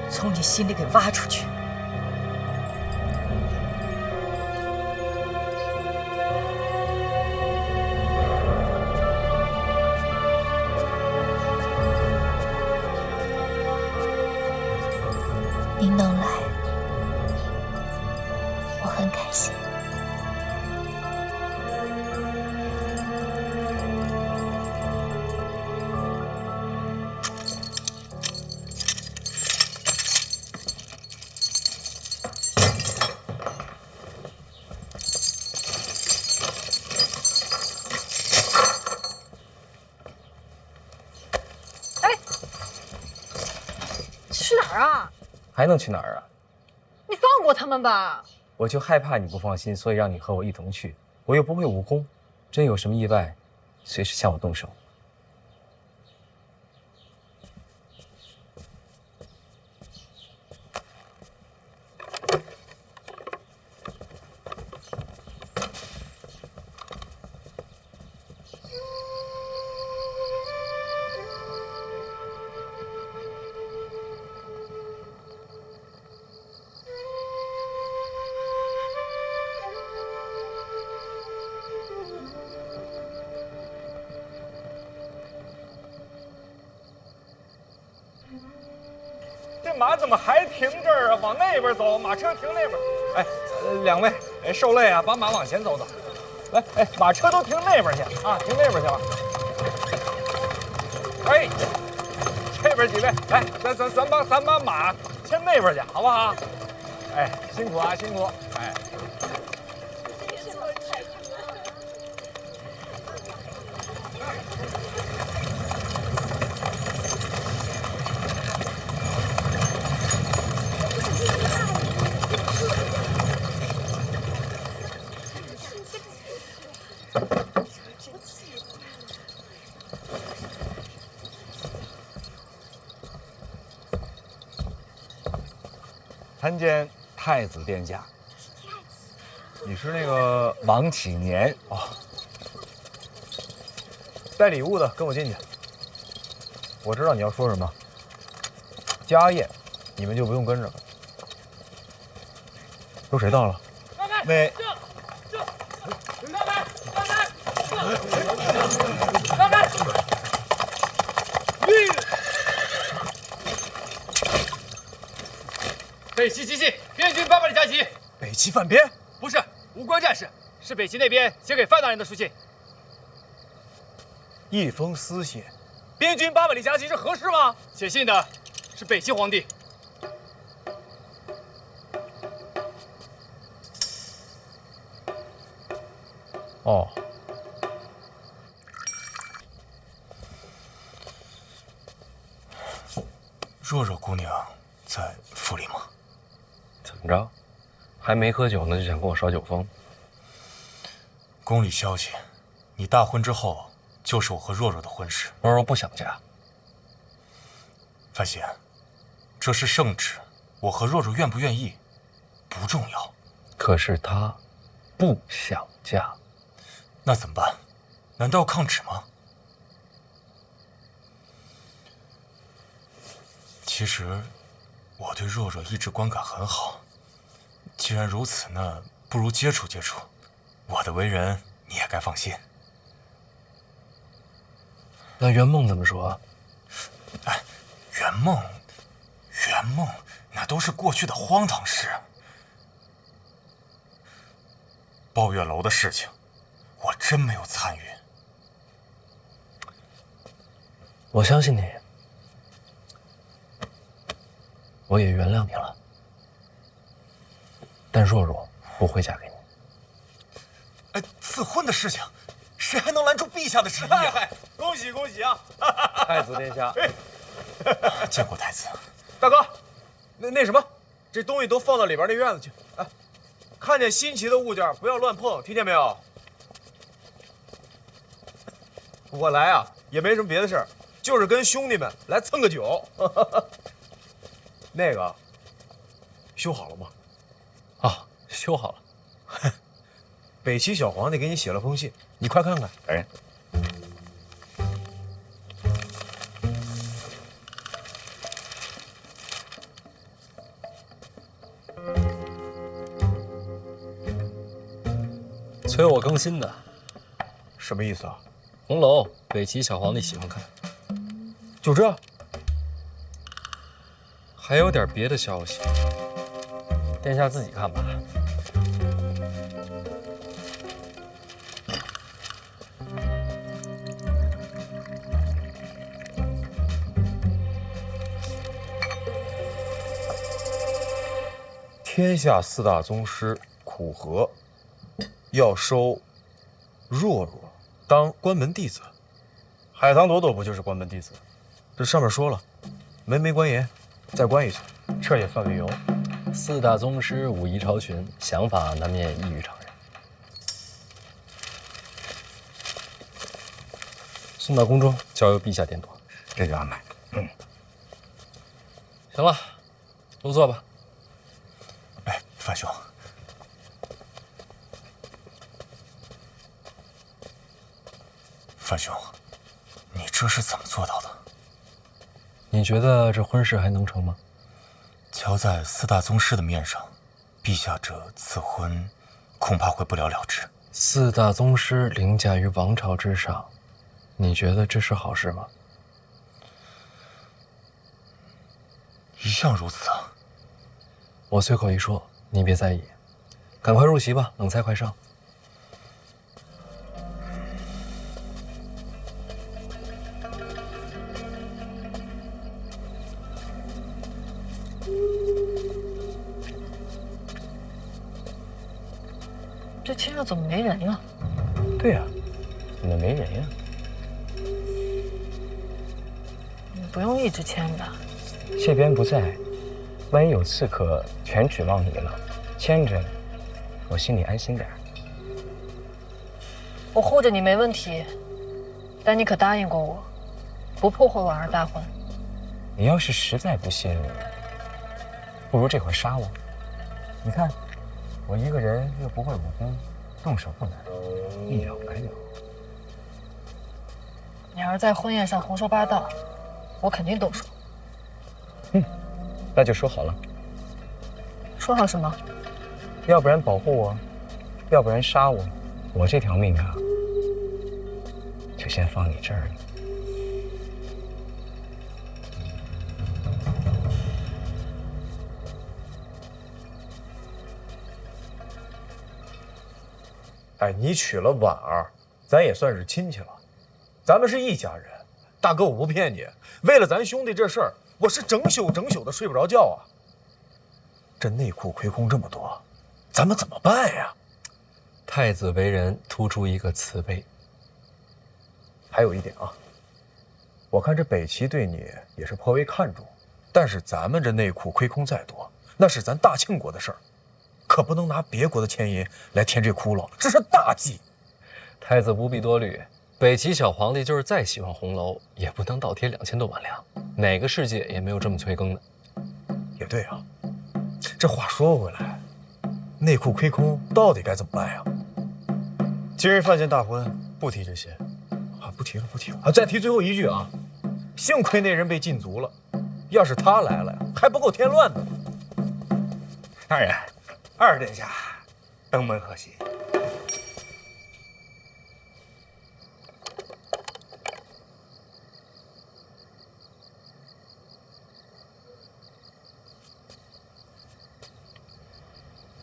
从你心里给挖出去。您能来，我很开心。哎，去哪儿啊？还能去哪儿啊？你放过他们吧。我就害怕你不放心，所以让你和我一同去。我又不会武功，真有什么意外，随时向我动手。这马怎么还停这儿啊？往那边走，马车停那边。哎，两位，受累啊，把马往前走走。来，哎，马车都停那边去啊，停那边去了。哎，这边几位，来，咱把马牵那边去，好不好？哎，辛苦啊，辛苦。哎。参见太子殿下。你是那个王启年哦？带礼物的，跟我进去。我知道你要说什么。家宴，你们就不用跟着了。都谁到了？那。北齐奇信，边军800里加急。北齐犯边？不是，无关战事，是北齐那边写给范大人的书信。一封私信，边军800里加急是何事吗？写信的是北齐皇帝。哦。若若姑娘在府里吗？怎么着？还没喝酒呢，就想跟我耍酒疯？宫里消息，你大婚之后就是我和若若的婚事。若若不想嫁。范闲，这是圣旨，我和若若愿不愿意不重要。可是她不想嫁，那怎么办？难道要抗旨吗？其实，我对若若一直观感很好。既然如此，那不如接触接触。我的为人你也该放心。那圆梦怎么说？哎，圆梦，那都是过去的荒唐事。抱月楼的事情，我真没有参与。我相信你，我也原谅你了。但若若不会嫁给你。哎，赐婚的事情，谁还能拦住陛下的旨意啊？恭喜恭喜啊！太子殿下，见过太子。大哥，那什么，这东西都放到里边那院子去。哎，看见新奇的物件不要乱碰，听见没有？我来啊，也没什么别的事儿，就是跟兄弟们来蹭个酒。那个，修好了吗？啊，修好了。北齐小皇帝给你写了封信，你快看看。哎，催我更新的，什么意思啊？红楼，北齐小皇帝喜欢看。就这？还有点别的消息，殿下自己看吧。天下四大宗师苦荷要收若若当关门弟子，海棠朵朵不就是关门弟子？这上面说了，门没关严，再关一次，这也算理由。四大宗师武艺超群，想法难免异于常人。送到宫中，交由陛下点朵。这就安排。行了，入座吧。哎，范兄，范兄，你这是怎么做到的？你觉得这婚事还能成吗？瞧在四大宗师的面上，陛下这赐婚恐怕会不了了之。四大宗师凌驾于王朝之上，你觉得这是好事吗？一向如此啊。我随口一说，你别在意。赶快入席吧，冷菜快上。这亲热怎么没人呢？对呀，怎么没人呀？你不用一直牵着。谢边不在，万一有刺客，全指望你了。牵着，我心里安心点。我护着你没问题，但你可答应过我，不破坏婉儿大婚。你要是实在不信，不如这会儿杀我。你看，我一个人又不会武功，动手不难，一了百了。你要是在婚宴上胡说八道，我肯定动手。那就说好了。说好什么？要不然保护我，要不然杀我。我这条命啊，就先放你这儿了。哎，你娶了婉儿，咱也算是亲戚了，咱们是一家人。大哥，我不骗你，为了咱兄弟这事儿，我是整宿的睡不着觉啊。这内库亏空这么多，咱们怎么办呀？太子为人突出一个慈悲。还有一点啊，我看这北齐对你也是颇为看重，但是咱们这内库亏空再多，那是咱大庆国的事儿，可不能拿别国的钱银来填这窟窿，这是大忌。太子不必多虑，北齐小皇帝就是再喜欢红楼，也不能倒贴2000多万两，哪个世界也没有这么催更的。也对啊，这话说回来，内库亏空到底该怎么办呀？今日范闲大婚，不提这些。不提了，不提了啊！再提最后一句啊，幸亏那人被禁足了，要是他来了呀，还不够添乱的。大人，二殿下，登门贺喜。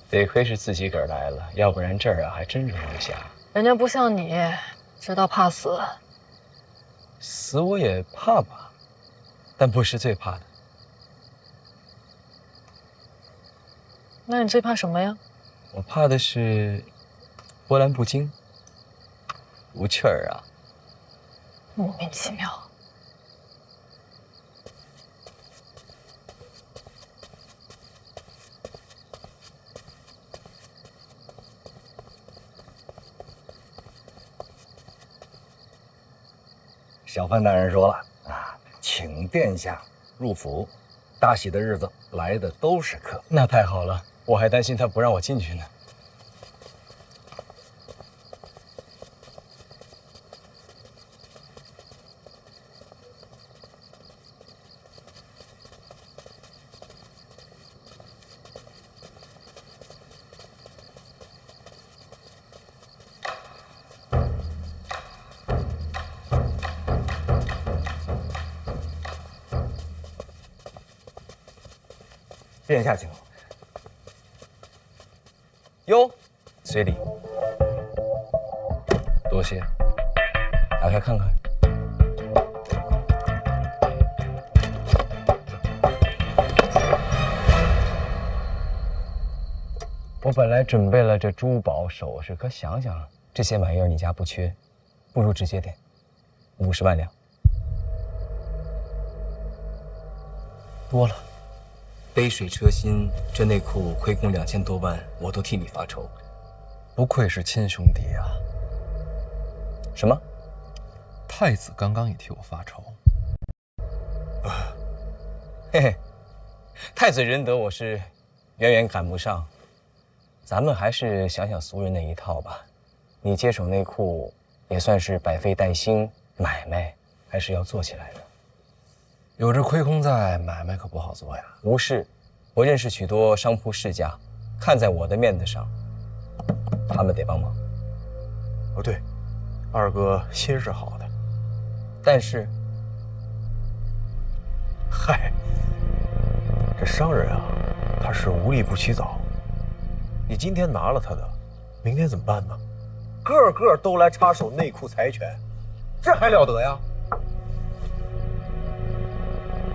得亏是自己个儿来了，要不然这儿啊还真容不下。人家不像你，知道怕死。死我也怕吧，但不是最怕的。那你最怕什么呀？我怕的是波澜不惊，无趣儿啊，莫名其妙。小范大人说了啊，请殿下入府，大喜的日子来的都是客。那太好了，我还担心他不让我进去呢。殿下请。哟，随礼。多谢。打开看看。我本来准备了这珠宝首饰，可想想这些玩意儿你家不缺，不如直接点，50万两。多了。杯水车薪，这内库亏空2000多万，我都替你发愁。不愧是亲兄弟呀！什么？太子刚刚也替我发愁。嘿嘿，太子仁德我是远远赶不上，咱们还是想想俗人那一套吧。你接手内库也算是百废待兴，买卖还是要做起来的。有这亏空在，买卖可不好做呀。无事，我认识许多商铺世家，看在我的面子上，他们得帮忙。哦，对，二哥心是好的，但是，嗨，这商人啊，他是无利不起早。你今天拿了他的，明天怎么办呢？个个都来插手内库财权，这还了得呀？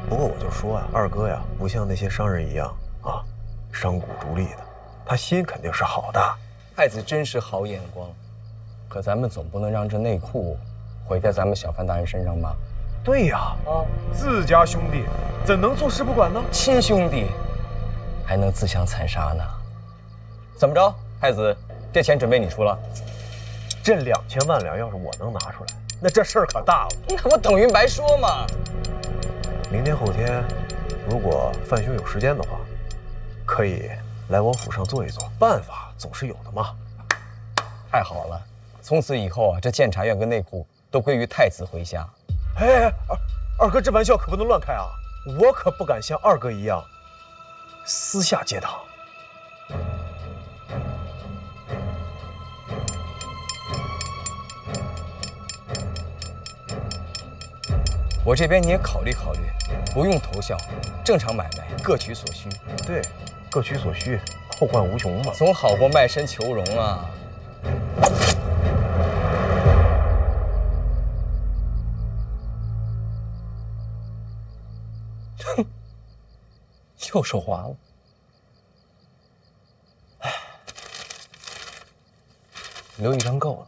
不过我就说呀，二哥呀，不像那些商人一样啊，商贾逐利的，他心肯定是好的。太子真是好眼光，可咱们总不能让这内库毁在咱们小范大人身上吧？对呀，自家兄弟怎能坐视不管呢？亲兄弟还能自相残杀呢？怎么着，太子，这钱准备你出了？这2000万两要是我能拿出来，那这事儿可大了。那不等于白说吗？明天后天，如果范兄有时间的话，可以来我府上坐一坐。办法总是有的嘛。太好了，从此以后啊，这监察院跟内库都归于太子麾下。哎，二哥，这玩笑可不能乱开啊！我可不敢像二哥一样私下结党。我这边你也考虑考虑，不用投效，正常买卖，各取所需。对，各取所需，后患无穷嘛。总好过卖身求荣啊。哼，又手滑了。留一张够了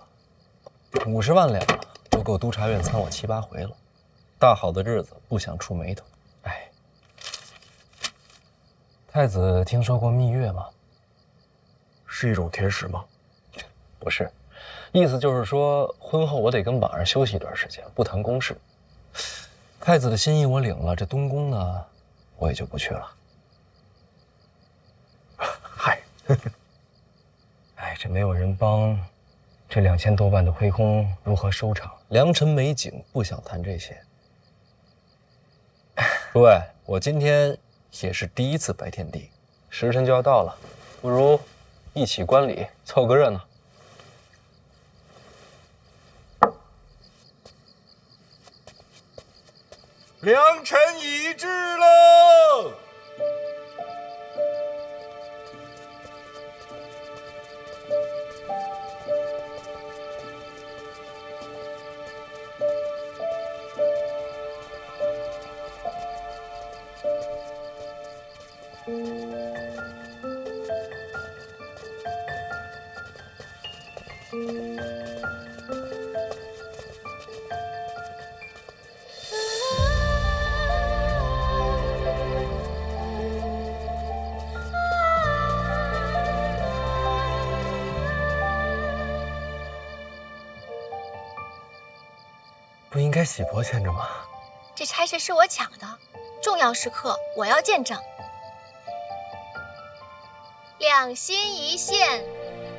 ，50万两都够督察院参我7、8回了。大好的日子不想触眉头。哎，太子听说过蜜月吗？是一种甜食吗？不是，意思就是说婚后我得跟网上休息一段时间，不谈公事。太子的心意我领了，这东宫呢，我也就不去了。嗨，哎，这没有人帮，这2000多万的亏空如何收场？良辰美景，不想谈这些。诸位，我今天也是第一次拜天地，时辰就要到了，不如一起观礼，凑个热闹。良辰已至喽！不应该喜婆牵着吗？这差事是我抢的，重要时刻我要见证。两心一线，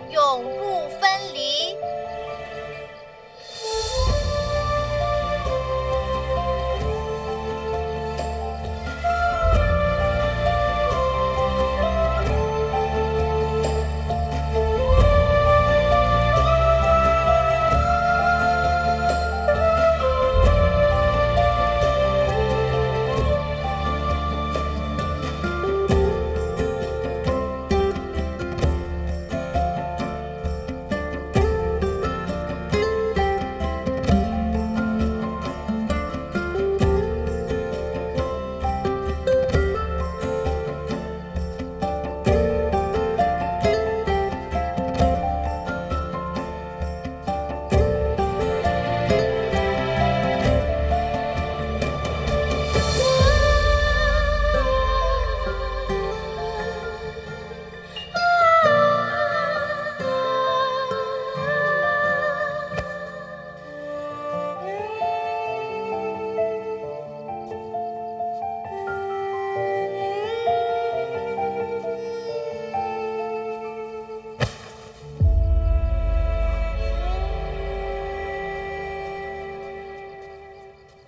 永不分离。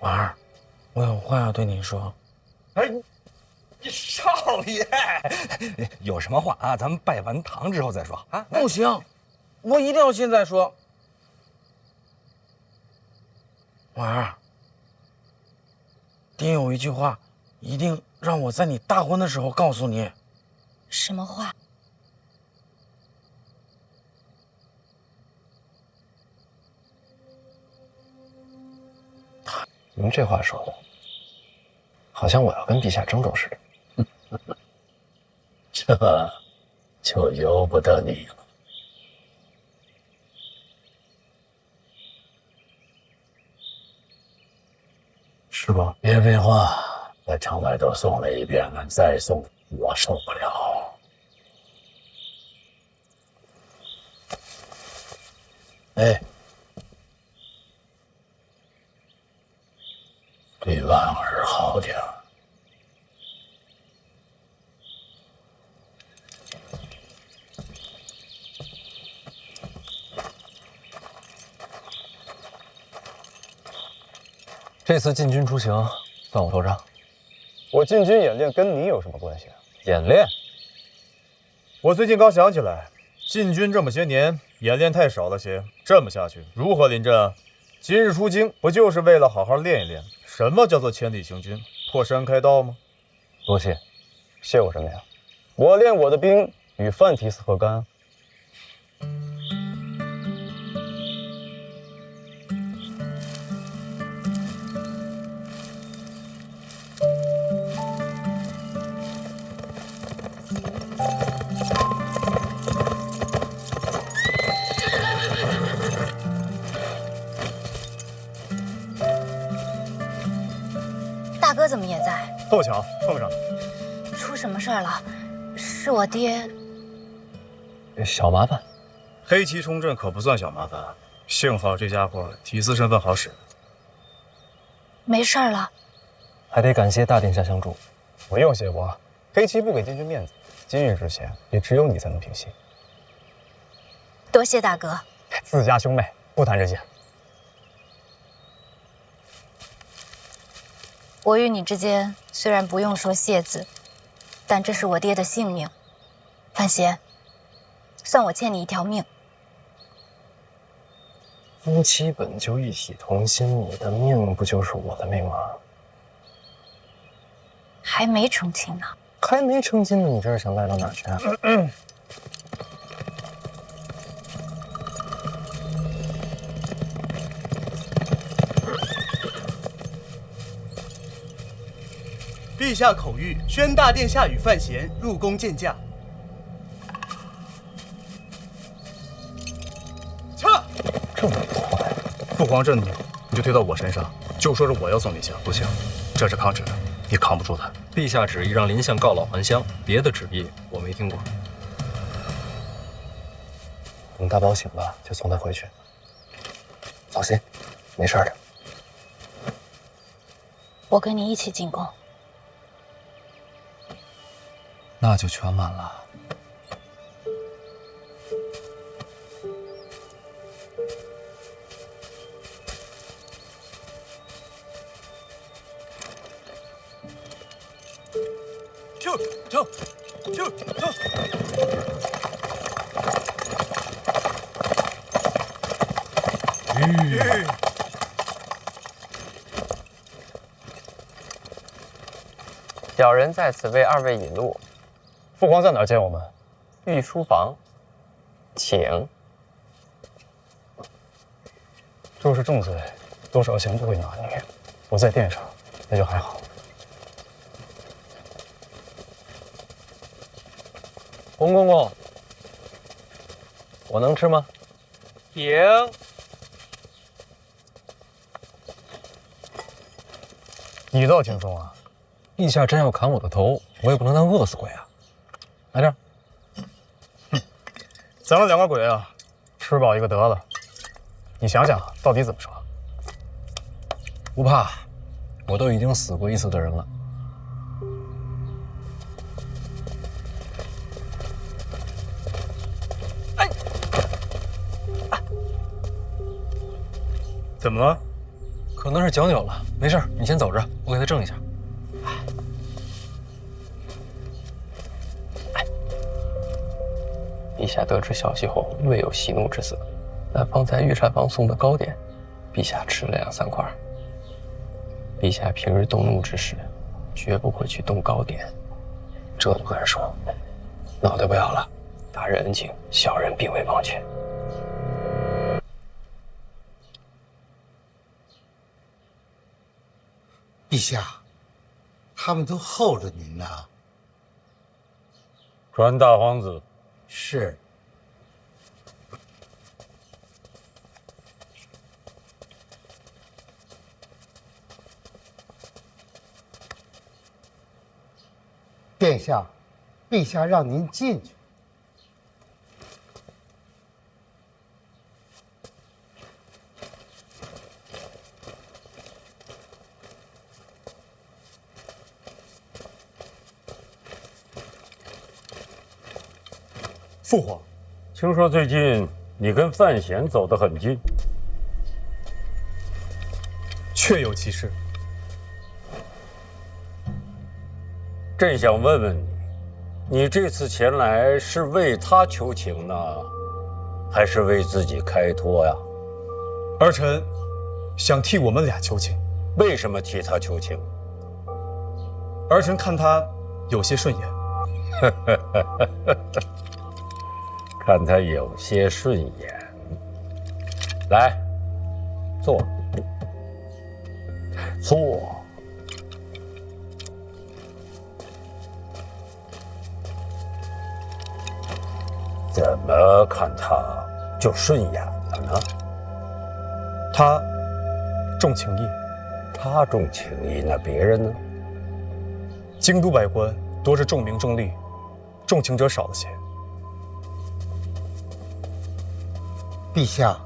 婉儿，我有话要对你说。哎，少爷，有什么话啊？咱们拜完堂之后再说啊。不行，我一定要现在说。婉儿，爹有一句话，一定让我在你大婚的时候告诉你。什么话？你们这话说的，好像我要跟陛下争斗似的。这就由不得你了。是吧？别废话，在城外都送了一遍了，再送我受不了。哎，对婉儿好点儿。这次进军出行，算我头上。我进军演练跟你有什么关系啊？演练？我最近刚想起来，进军这么些年，演练太少了些。这么下去，如何临阵啊？今日出京，不就是为了好好练一练？什么叫做千里行军，破山开道吗？多谢，谢我什么呀？我练我的兵与范提斯何干？大哥怎么也在？凑巧碰上了。出什么事儿了？是我爹。小麻烦。黑旗冲阵可不算小麻烦，幸好这家伙题字身份好使。没事儿了。还得感谢大殿下相助。不用谢我，黑旗不给禁军面子，今日之险也只有你才能平息。多谢大哥。自家兄妹不谈这些。我与你之间虽然不用说谢字，但这是我爹的性命。范闲，算我欠你一条命。夫妻本就一体同心，你的命不就是我的命吗？还没成亲呢。还没成亲呢，你这是想赖到哪儿去啊？陛下口谕，宣大殿下与范闲入宫见驾。撤！这么快？父皇这命，你就推到我身上，就说是我要送陛下。不行，这是抗旨，你扛不住他。陛下旨意让林相告老还乡，别的旨意我没听过。等大宝醒了，就送他回去。放心，没事的。我跟你一起进宫。那就全完了。走。小人在此为二位引路。父皇在哪儿见我们？御书房，请。若是重罪，多少钱不会拿捏。我在殿上，那就还好。洪公公，我能吃吗？请。你倒轻松啊！陛下真要砍我的头，我也不能当饿死鬼啊！来这儿。咱们两个鬼啊，吃饱一个得了。你想想，到底怎么说？不怕，我都已经死过一次的人了。怎么了？可能是脚扭了，没事，你先走着，我给他正一下。陛下得知消息后，略有息怒之色。但方才御膳房送的糕点，陛下吃了2-3块。陛下平日动怒之时，绝不会去动糕点。这不敢说，脑袋不要了。大人恩情，小人并未忘却。陛下，他们都候着您呢。传大皇子。是。殿下，陛下让您进去。父皇，听说最近你跟范闲走得很近，确有其事。朕想问问你，你这次前来是为他求情呢，还是为自己开脱呀？儿臣想替我们俩求情。为什么替他求情？儿臣看他有些顺眼。看他有些顺眼。来，坐。坐。怎么看他就顺眼了呢？他重情义，他重情义，那别人呢？京都百官多是重名重利，重情者少了些。陛下，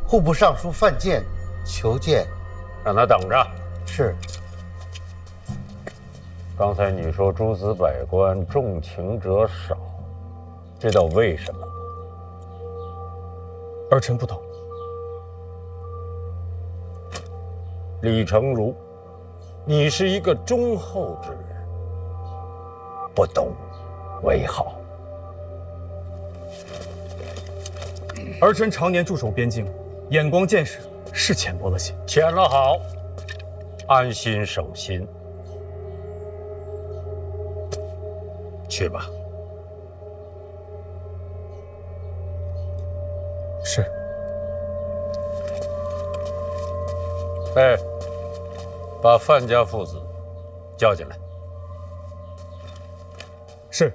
户部尚书范建求见。让他等着。是。刚才你说诸子百官重情者少，知道为什么？儿臣不懂。李成儒，你是一个忠厚之人，不懂为好。儿臣常年驻守边境，眼光见识是浅薄了些。浅了好，安心守心。去吧。是。哎，把范家父子叫进来。是。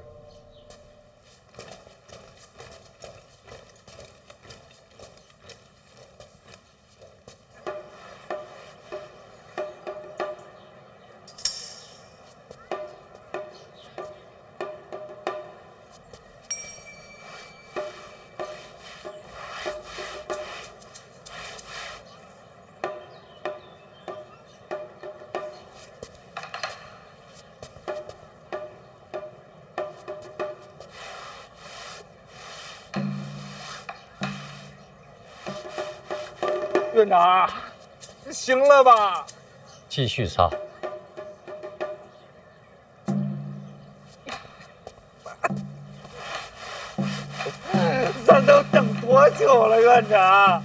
院长，行了吧？继续擦。咱都等多久了，院长？